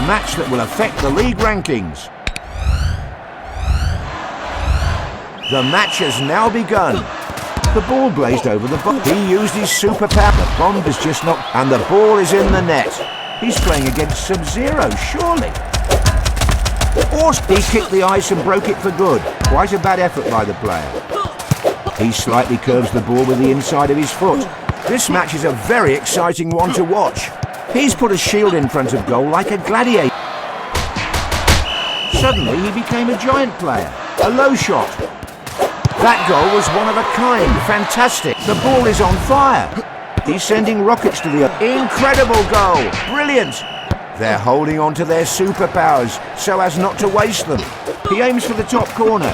match that will affect the league rankings. The match has now begun. The ball blazed over the box. He used his superpower. The bomb is just knocked, and the ball is in the net. He's playing against Sub-Zero, surely. Or he kicked the ice and broke it for good. Quite a bad effort by the player. He slightly curves the ball with the inside of his foot. This match is a very exciting one to watch. He's put a shield in front of goal like a gladiator. Suddenly he became a giant player. A low shot. That goal was one of a kind. Fantastic. The ball is on fire. He's sending rockets to the... Incredible goal. Brilliant. They're holding on to their superpowers so as not to waste them. He aims for the top corner.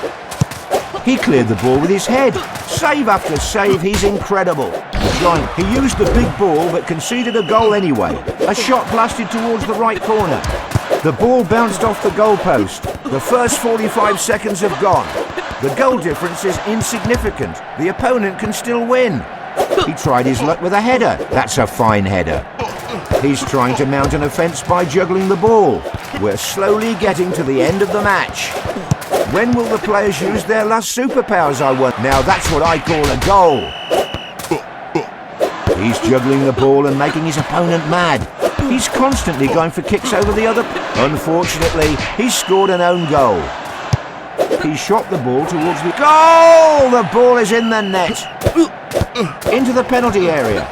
He cleared the ball with his head. Save after save. He's incredible. The giant. He used the big ball but conceded a goal anyway. A shot blasted towards the right corner. The ball bounced off the goalpost. The first 45 seconds have gone. The goal difference is insignificant. The opponent can still win. He tried his luck with a header. That's a fine header. He's trying to mount an offence by juggling the ball. We're slowly getting to the end of the match. When will the players use their last superpowers, I wonder? Now that's what I call a goal. He's juggling the ball and making his opponent mad. He's constantly going for kicks over the other... Unfortunately, he's scored an own goal. He shot the ball towards the... Goal! The ball is in the net. Into the penalty area.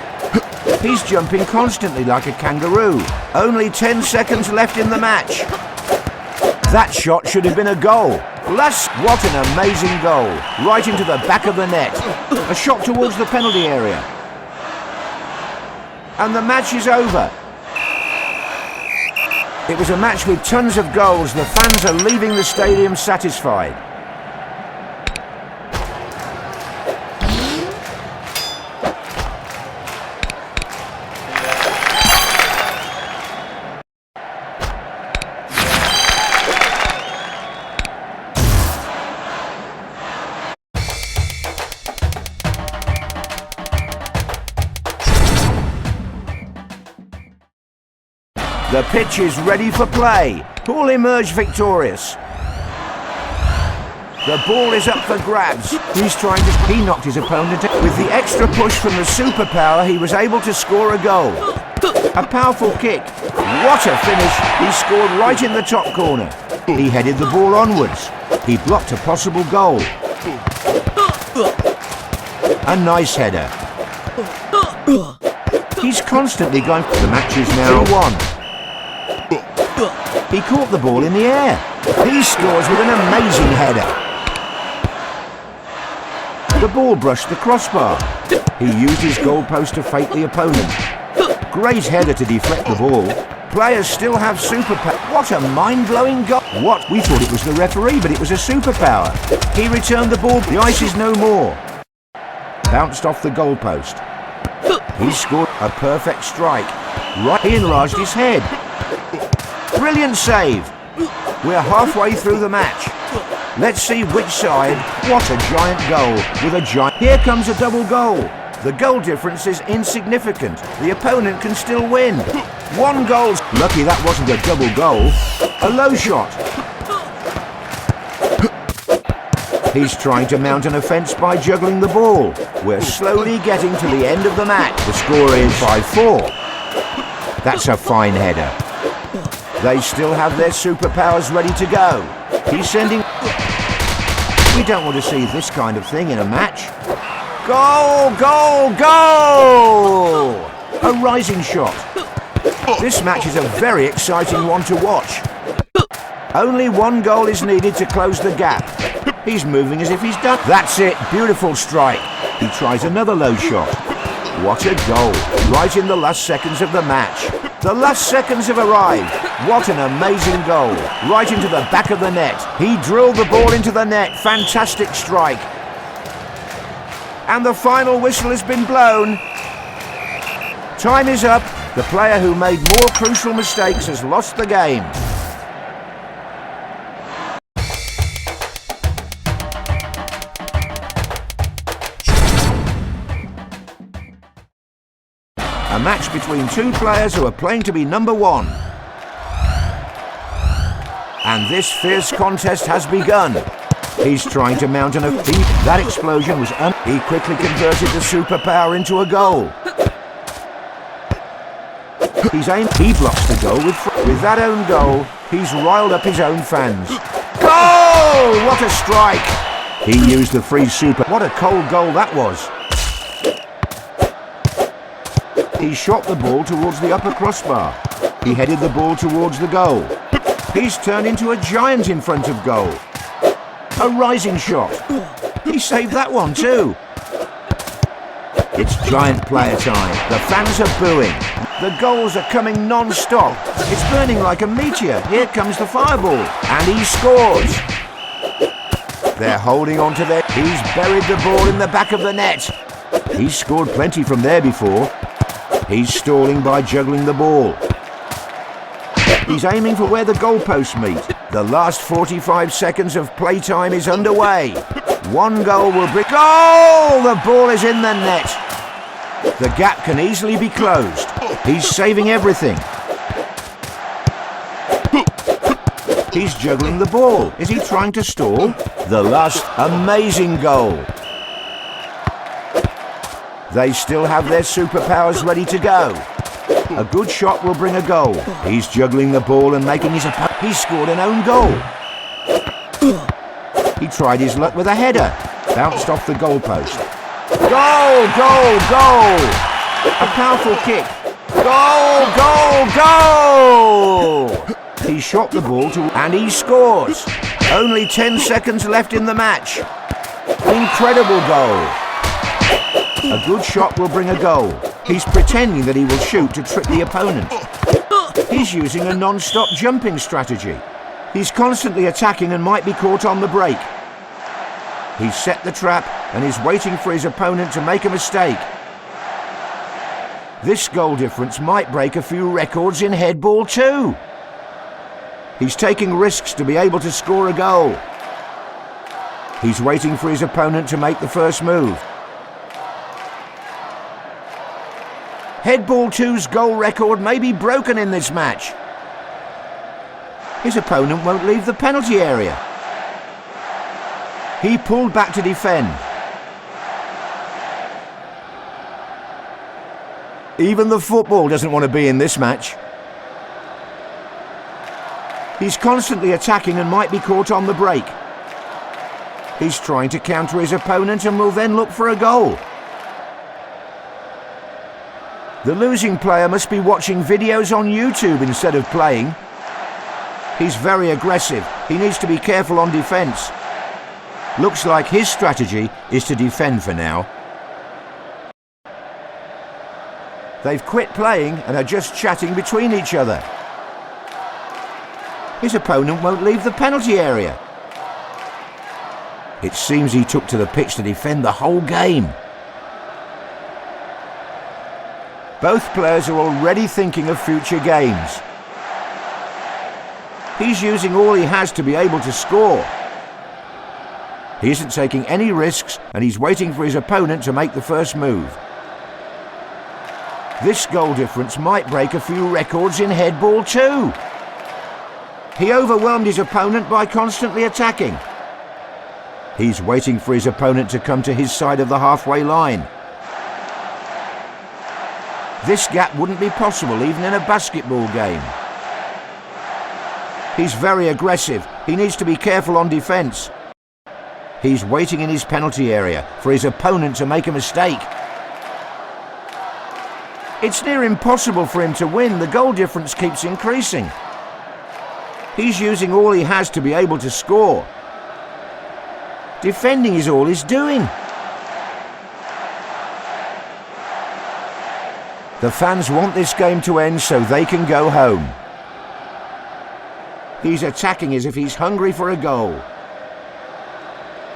He's jumping constantly like a kangaroo. Only 10 seconds left in the match. That shot should have been a goal. What an amazing goal. Right into the back of the net. A shot towards the penalty area. And the match is over. It was a match with tons of goals. The fans are leaving the stadium satisfied. The pitch is ready for play. Who will emerge victorious? The ball is up for grabs. He knocked his opponent. With the extra push from the superpower, he was able to score a goal. A powerful kick. What a finish. He scored right in the top corner. He headed the ball onwards. He blocked a possible goal. A nice header. He's constantly going... The match is now 1. He caught the ball in the air. He scores with an amazing header. The ball brushed the crossbar. He used his goalpost to fake the opponent. Great header to deflect the ball. Players still have superpower. What a mind-blowing goal. What? We thought it was the referee, but it was a superpower. He returned the ball. The ice is no more. Bounced off the goalpost. He scored a perfect strike. Right, he enlarged his head. Brilliant save. We're halfway through the match. Let's see which side. What a giant goal with a giant... Here comes a double goal. The goal difference is insignificant. The opponent can still win. 1 goal. Lucky that wasn't a double goal. A low shot. He's trying to mount an offence by juggling the ball. We're slowly getting to the end of the match. The score is 5-4. That's a fine header. They still have their superpowers ready to go. He's sending... We don't want to see this kind of thing in a match. Goal! Goal! Goal! A rising shot. This match is a very exciting one to watch. Only 1 goal is needed to close the gap. He's moving as if he's done. That's it. Beautiful strike. He tries another low shot. What a goal. Right in the last seconds of the match. The last seconds have arrived. What an amazing goal. Right into the back of the net. He drilled the ball into the net. Fantastic strike. And the final whistle has been blown. Time is up. The player who made more crucial mistakes has lost the game. A match between 2 players who are playing to be number 1. And this fierce contest has begun. He's trying to mount an attack. That explosion was he quickly converted the superpower into a goal. He's aimed. He blocks the goal with that own goal. He's riled up his own fans. Goal! What a strike! He used the free super. What a cold goal that was. He shot the ball towards the upper crossbar. He headed the ball towards the goal. He's turned into a giant in front of goal. A rising shot. He saved that one too. It's giant player time. The fans are booing. The goals are coming non-stop. It's burning like a meteor. Here comes the fireball. And he scores. They're holding on to their... He's buried the ball in the back of the net. He's scored plenty from there before. He's stalling by juggling the ball. He's aiming for where the goalposts meet. The last 45 seconds of playtime is underway. One goal will bring... Goal! The ball is in the net. The gap can easily be closed. He's saving everything. He's juggling the ball. Is he trying to stall? The last amazing goal. They still have their superpowers ready to go. A good shot will bring a goal. He's juggling the ball and making his opponent. He scored an own goal. He tried his luck with a header. Bounced off the goalpost. Goal! Goal! Goal! A powerful kick. Goal! Goal! Goal! He shot the ball to... And he scores. Only 10 seconds left in the match. Incredible goal. A good shot will bring a goal. He's pretending that he will shoot to trick the opponent. He's using a non-stop jumping strategy. He's constantly attacking and might be caught on the break. He's set the trap and is waiting for his opponent to make a mistake. This goal difference might break a few records in headball too. He's taking risks to be able to score a goal. He's waiting for his opponent to make the first move. Headball 2's goal record may be broken in this match. His opponent won't leave the penalty area. He pulled back to defend. Even the football doesn't want to be in this match. He's constantly attacking and might be caught on the break. He's trying to counter his opponent and will then look for a goal. The losing player must be watching videos on YouTube instead of playing. He's very aggressive. He needs to be careful on defence. Looks like his strategy is to defend for now. They've quit playing and are just chatting between each other. His opponent won't leave the penalty area. It seems he took to the pitch to defend the whole game. Both players are already thinking of future games. He's using all he has to be able to score. He isn't taking any risks and he's waiting for his opponent to make the first move. This goal difference might break a few records in headball too. He overwhelmed his opponent by constantly attacking. He's waiting for his opponent to come to his side of the halfway line. This gap wouldn't be possible even in a basketball game. He's very aggressive. He needs to be careful on defence. He's waiting in his penalty area for his opponent to make a mistake. It's near impossible for him to win. The goal difference keeps increasing. He's using all he has to be able to score. Defending is all he's doing. The fans want this game to end so they can go home. He's attacking as if he's hungry for a goal.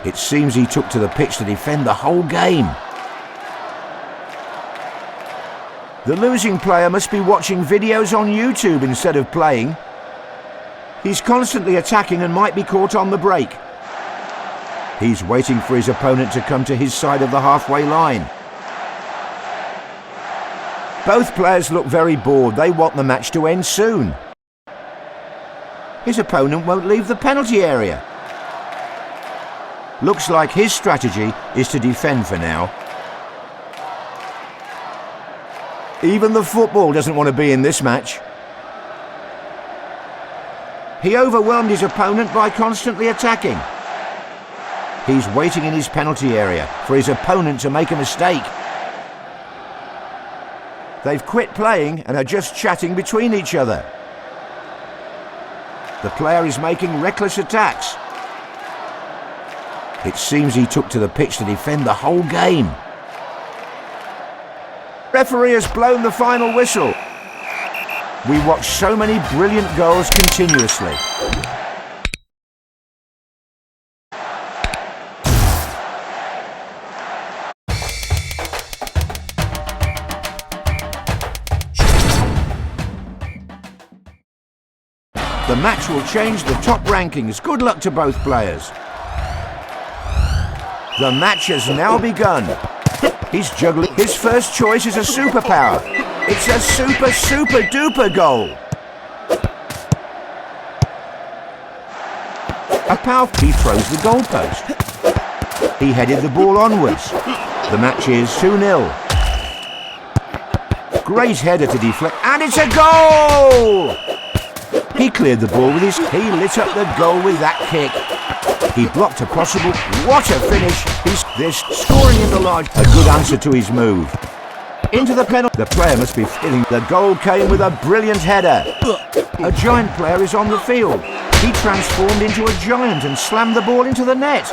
It seems he took to the pitch to defend the whole game. The losing player must be watching videos on YouTube instead of playing. He's constantly attacking and might be caught on the break. He's waiting for his opponent to come to his side of the halfway line. Both players look very bored. They want the match to end soon. His opponent won't leave the penalty area. Looks like his strategy is to defend for now. Even the football doesn't want to be in this match. He overwhelmed his opponent by constantly attacking. He's waiting in his penalty area for his opponent to make a mistake. They've quit playing and are just chatting between each other. The player is making reckless attacks. It seems he took to the pitch to defend the whole game. Referee has blown the final whistle. We watch so many brilliant goals continuously. The match will change the top rankings. Good luck to both players. The match has now begun. He's juggling. His first choice is a superpower. It's a super duper goal. A power. He throws the goalpost. He headed the ball onwards. The match is 2-0. Great header to deflect, and it's a goal! He cleared the ball with his... He lit up the goal with that kick. He blocked a possible... What a finish! He's this scoring in the large... A good answer to his move. Into the penalty... The player must be feeling... The goal came with a brilliant header. A giant player is on the field. He transformed into a giant and slammed the ball into the net.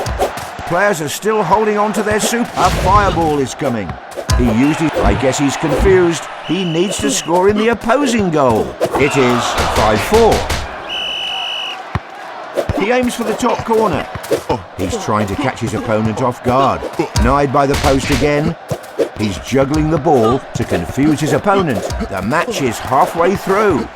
Players are still holding on to their soup. A fireball is coming. He used it. I guess he's confused. He needs to score in the opposing goal. It is 5-4. He aims for the top corner. He's trying to catch his opponent off guard. Denied by the post again. He's juggling the ball to confuse his opponent. The match is halfway through.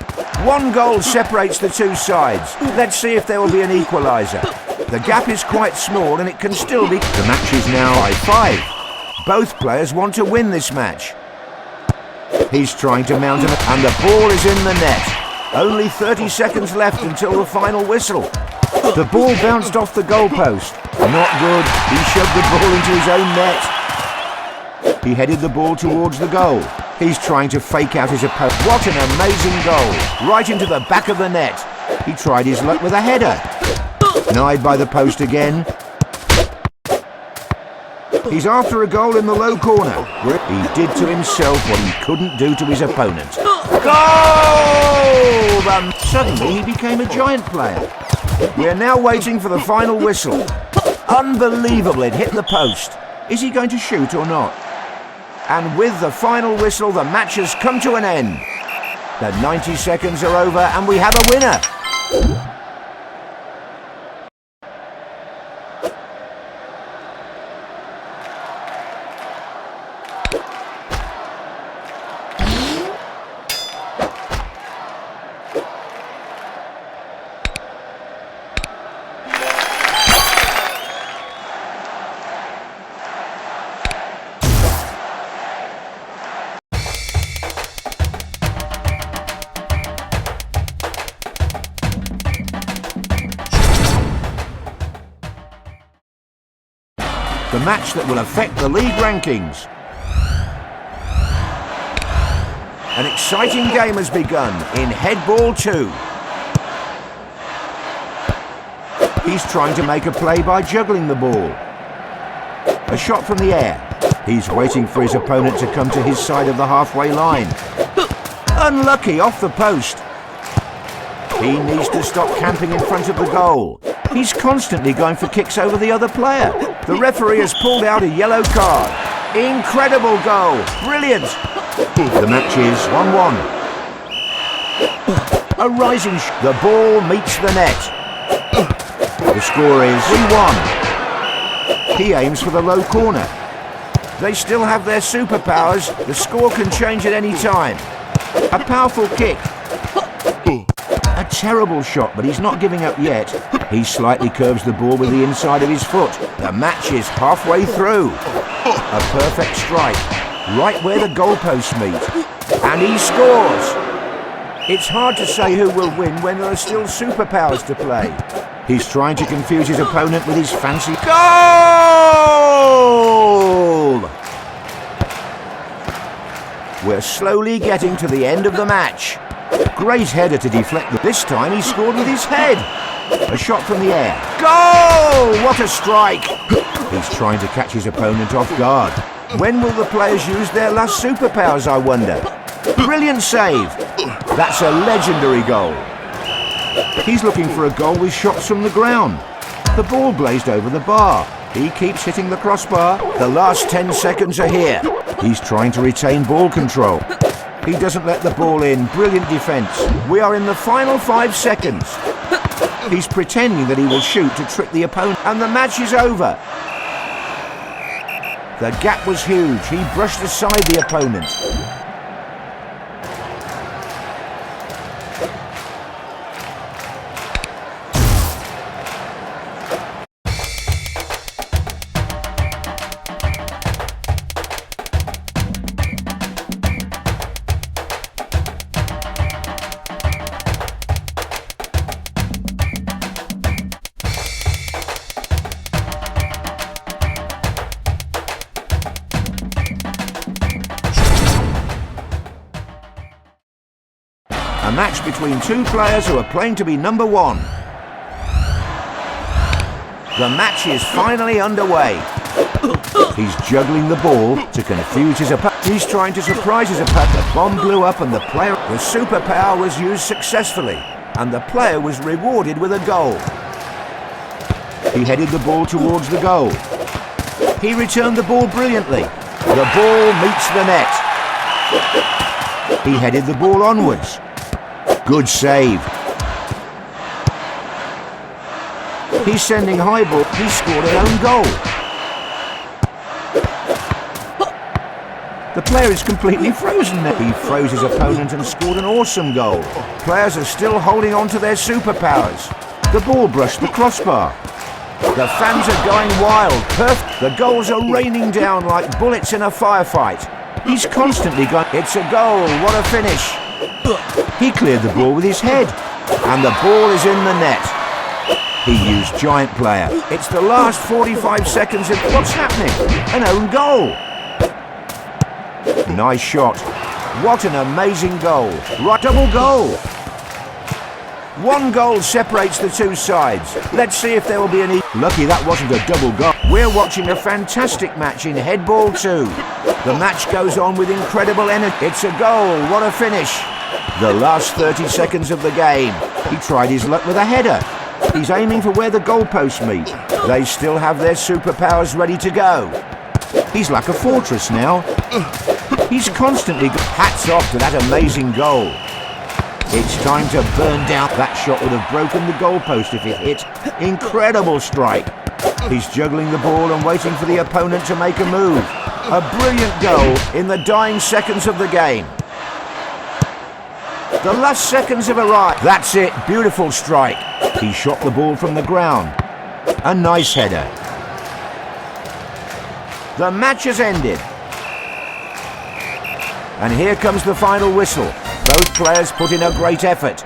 One goal separates the two sides. Let's see if there will be an equaliser. The gap is quite small and it can still be... The match is now 5-5. Both players want to win this match. He's trying to mount him, and the ball is in the net. Only 30 seconds left until the final whistle. The ball bounced off the goalpost. Not good. He shoved the ball into his own net. He headed the ball towards the goal. He's trying to fake out his opponent. What an amazing goal. Right into the back of the net. He tried his luck with a header. Denied by the post again. He's after a goal in the low corner. He did to himself what he couldn't do to his opponent. Goal! Suddenly he became a giant player. We're now waiting for the final whistle. Unbelievable, it hit the post. Is he going to shoot or not? And with the final whistle, the match has come to an end. The 90 seconds are over and we have a winner. The match that will affect the league rankings. An exciting game has begun in Headball 2. He's trying to make a play by juggling the ball. A shot from the air. He's waiting for his opponent to come to his side of the halfway line. Unlucky, off the post. He needs to stop camping in front of the goal. He's constantly going for kicks over the other player. The referee has pulled out a yellow card. Incredible goal. Brilliant. The match is 1-1. A rising the ball meets the net. The score is 3-1. He aims for the low corner. They still have their superpowers. The score can change at any time. A powerful kick. A terrible shot, but he's not giving up yet. He slightly curves the ball with the inside of his foot. The match is halfway through. A perfect strike, right where the goalposts meet. And he scores. It's hard to say who will win when there are still superpowers to play. He's trying to confuse his opponent with his fancy goal! We're slowly getting to the end of the match. Great header to deflect. This time he scored with his head. A shot from the air. Goal! What a strike! He's trying to catch his opponent off guard. When will the players use their last superpowers, I wonder? Brilliant save. That's a legendary goal. He's looking for a goal with shots from the ground. The ball blazed over the bar. He keeps hitting the crossbar. The last 10 seconds are here. He's trying to retain ball control. He doesn't let the ball in. Brilliant defence. We are in the final 5 seconds. He's pretending that he will shoot to trick the opponent, and the match is over. The gap was huge. He brushed aside the opponent. A match between two players who are playing to be number one. The match is finally underway. He's juggling the ball to confuse his opponent. He's trying to surprise his opponent. The bomb blew up and the superpower was used successfully, and the player was rewarded with a goal. He headed the ball towards the goal. He returned the ball brilliantly. The ball meets the net. He headed the ball onwards. Good save. He's sending high ball. He scored an own goal. The player is completely frozen there. He froze his opponent and scored an awesome goal. Players are still holding on to their superpowers. The ball brushed the crossbar. The fans are going wild. The goals are raining down like bullets in a firefight. He's constantly going. It's a goal. What a finish. He cleared the ball with his head, and the ball is in the net. He used giant player. It's the last 45 seconds of what's happening. An own goal. Nice shot. What an amazing goal. Right, double goal. One goal separates the two sides. Let's see if there will be any. Lucky that wasn't a double goal. We're watching a fantastic match in Headball 2. The match goes on with incredible energy. It's a goal. What a finish. The last 30 seconds of the game. He tried his luck with a header. He's aiming for where the goalposts meet. They still have their superpowers ready to go. He's like a fortress now. He's constantly. Hats off to that amazing goal. It's time to burn down. That shot would have broken the goalpost if it hit. Incredible strike. He's juggling the ball and waiting for the opponent to make a move. A brilliant goal in the dying seconds of the game. The last seconds have arrived. That's it. Beautiful strike. He shot the ball from the ground. A nice header. The match has ended. And here comes the final whistle. Both players put in a great effort.